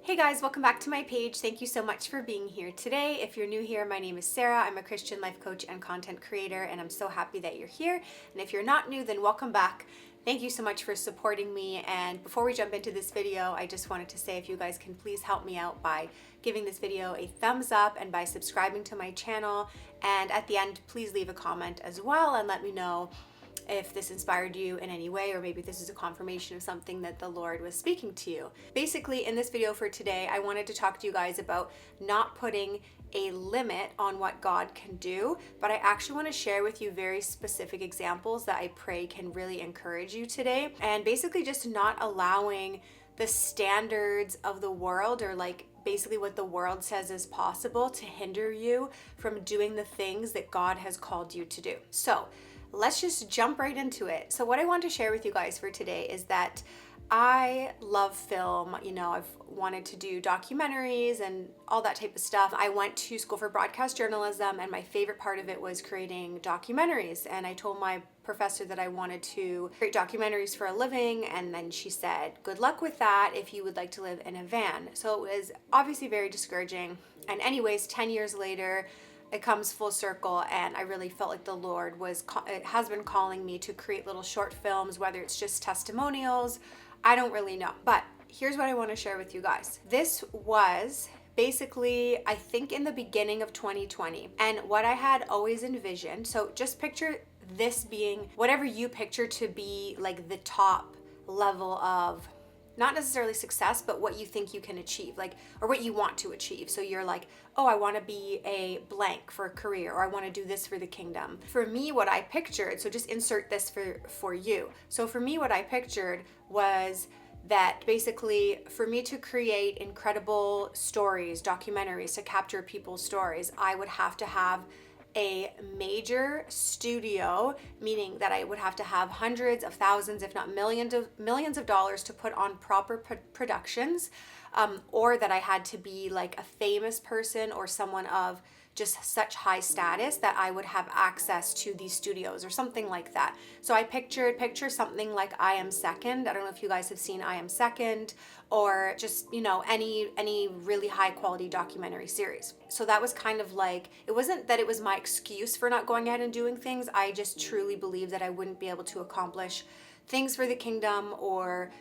Hey guys, welcome back to my page. Thank you so much for being here today. If you're new here, my name is Sarah. I'm a Christian life coach and content creator, and I'm so happy that you're here. And if you're not new, then welcome back. Thank you so much for supporting me. And before we jump into this video, I just wanted to say if you guys can please help me out by giving this video a thumbs up and by subscribing to my channel. And at the end, please leave a comment as well and let me know if this inspired you in any way, or maybe this is a confirmation of something that the Lord was speaking to you. Basically, in this video for today, I wanted to talk to you guys about not putting a limit on what God can do, but I actually want to share with you very specific examples that I pray can really encourage you today. And basically just not allowing the standards of the world, or like basically what the world says is possible, to hinder you from doing the things that God has called you to do. So let's just jump right into it. So what I want to share with you guys for today is that I love film. You know, I've wanted to do documentaries and all that type of stuff. I went to school for broadcast journalism, and my favorite part of it was creating documentaries. And I told my professor that I wanted to create documentaries for a living, and then she said, good luck with that if you would like to live in a van. So it was obviously very discouraging. And anyways, 10 years later, it comes full circle, and I really felt like the Lord has been calling me to create little short films, whether it's just testimonials, I don't really know. But here's what I want to share with you guys. This was basically, I think, in the beginning of 2020, and what I had always envisioned. So just picture this being whatever you picture to be like the top level of, not necessarily success, but what you think you can achieve, like, or what you want to achieve. So you're like, oh, I want to be a blank for a career, or I want to do this for the kingdom. For me, what I pictured, so just insert this for you. So for me, what I pictured was that basically for me to create incredible stories, documentaries, to capture people's stories, I would have to have a major studio, meaning that I would have to have hundreds of thousands, if not millions of dollars to put on proper productions, or that I had to be like a famous person or someone of just such high status that I would have access to these studios or something like that. So I picture something like I Am Second. I don't know if you guys have seen I Am Second, or just, you know, any really high quality documentary series. So that was kind of like, it wasn't that it was my excuse for not going ahead and doing things. I just truly believe that I wouldn't be able to accomplish things for the kingdom or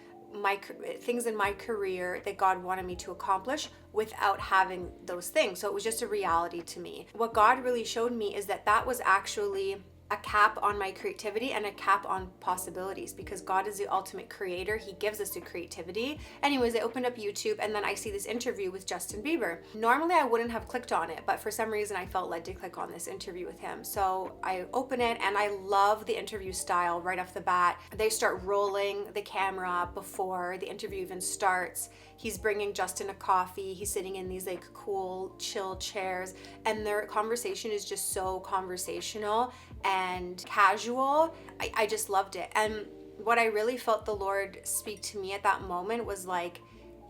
things in my career that God wanted me to accomplish without having those things. So it was just a reality to me. What God really showed me is that that was actually a cap on my creativity and a cap on possibilities, because God is the ultimate creator. He gives us the creativity. Anyways, I opened up YouTube, and then I see this interview with Justin Bieber. Normally I wouldn't have clicked on it, but for some reason I felt led to click on this interview with him. So I open it, and I love the interview style right off the bat. They start rolling the camera before the interview even starts. He's bringing Justin a coffee. He's sitting in these like cool, chill chairs, and their conversation is just so conversational and casual. I just loved it. And what I really felt the Lord speak to me at that moment was like,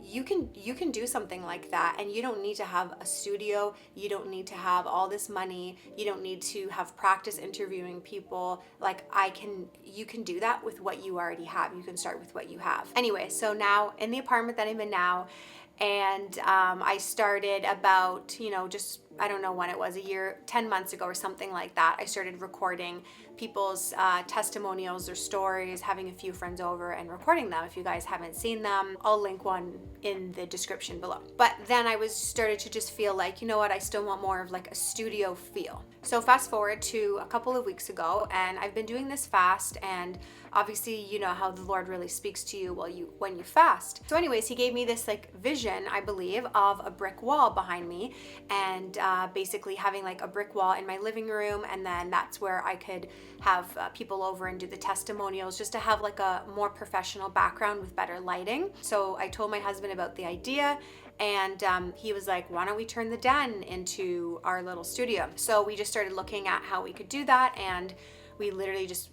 you can do something like that, and you don't need to have a studio, you don't need to have all this money, you don't need to have practice interviewing people. Like, you can do that with what you already have. You can start with what you have. Anyway, so now in the apartment that I'm in now, and I started about, just, I don't know when it was, 10 months ago or something like that. I started recording people's testimonials or stories, having a few friends over and recording them. If you guys haven't seen them, I'll link one in the description below. But then I started to just feel like, you know what, I still want more of like a studio feel. So fast forward to a couple of weeks ago, and I've been doing this fast, and obviously you know how the Lord really speaks to you when you fast. So anyways, he gave me this like vision, I believe, of a brick wall behind me, and basically having like a brick wall in my living room, and then that's where I could have people over and do the testimonials, just to have like a more professional background with better lighting. So I told my husband about the idea, and he was like, why don't we turn the den into our little studio? So we just started looking at how we could do that, and we literally just,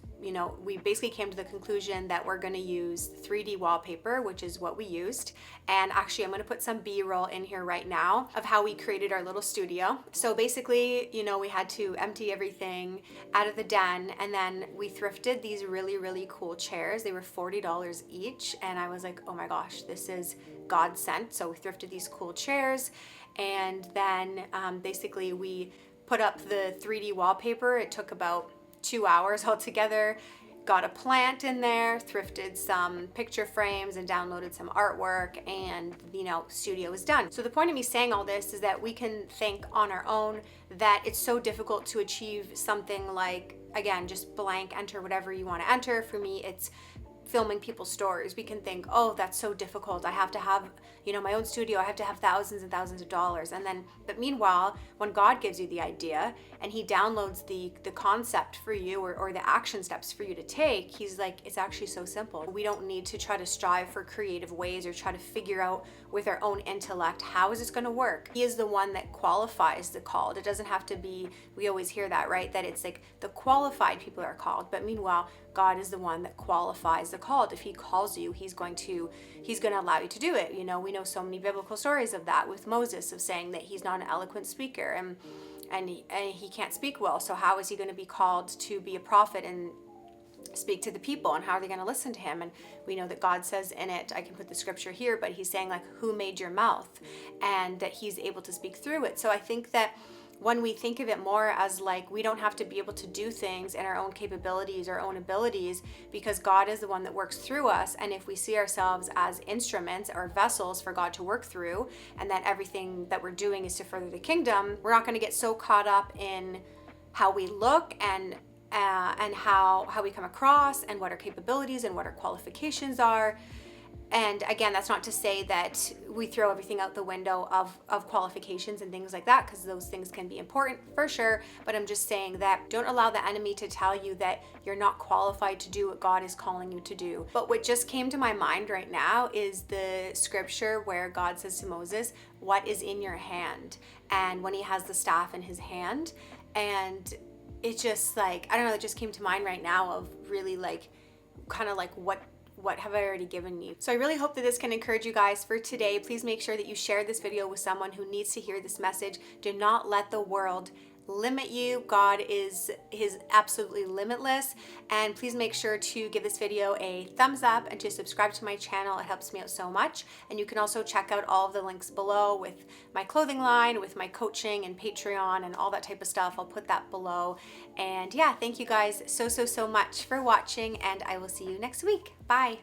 we basically came to the conclusion that we're going to use 3D wallpaper, which is what we used. And actually, I'm going to put some B-roll in here right now of how we created our little studio. So basically, we had to empty everything out of the den, and then we thrifted these really, really cool chairs. They were $40 each, and I was like, oh my gosh, this is God sent. So we thrifted these cool chairs, and then basically we put up the 3D wallpaper. It took about 2 hours altogether. Got a plant in there, thrifted some picture frames and downloaded some artwork, and studio is done. So the point of me saying all this is that we can think on our own that it's so difficult to achieve something like, again, just blank, enter whatever you want to enter. For me, it's filming people's stories. We can think, oh, that's so difficult. I have to have, my own studio. I have to have thousands and thousands of dollars. But meanwhile, when God gives you the idea and he downloads the concept for you, or the action steps for you to take, he's like, it's actually so simple. We don't need to try to strive for creative ways or try to figure out with our own intellect, how is this going to work? He is the one that qualifies the called. It doesn't have to be, we always hear that, right? That it's like the qualified people are called. But meanwhile, God is the one that qualifies the called. If he calls you, he's going to allow you to do it. We know so many biblical stories of that with Moses, of saying that he's not an eloquent speaker and he can't speak well. So how is he going to be called to be a prophet and speak to the people, and how are they going to listen to him? And we know that God says in it, I can put the scripture here, but he's saying like, who made your mouth? And that he's able to speak through it. So I think that when we think of it more as like, we don't have to be able to do things in our own capabilities, our own abilities, because God is the one that works through us. And if we see ourselves as instruments or vessels for God to work through, and that everything that we're doing is to further the kingdom, we're not going to get so caught up in how we look and how we come across and what our capabilities and what our qualifications are. And again, that's not to say that we throw everything out the window of qualifications and things like that, because those things can be important for sure. But I'm just saying that don't allow the enemy to tell you that you're not qualified to do what God is calling you to do. But what just came to my mind right now is the scripture where God says to Moses, what is in your hand? And when he has the staff in his hand, and it just like, I don't know, it just came to mind right now of really like, kind of like what have I already given you? So I really hope that this can encourage you guys for today. Please make sure that you share this video with someone who needs to hear this message. Do not let the world limit you. God is absolutely limitless. And please make sure to give this video a thumbs up and to subscribe to my channel. It helps me out so much. And you can also check out all of the links below with my clothing line, with my coaching and Patreon and all that type of stuff. I'll put that below. And yeah, thank you guys so much for watching, and I will see you next week. Bye.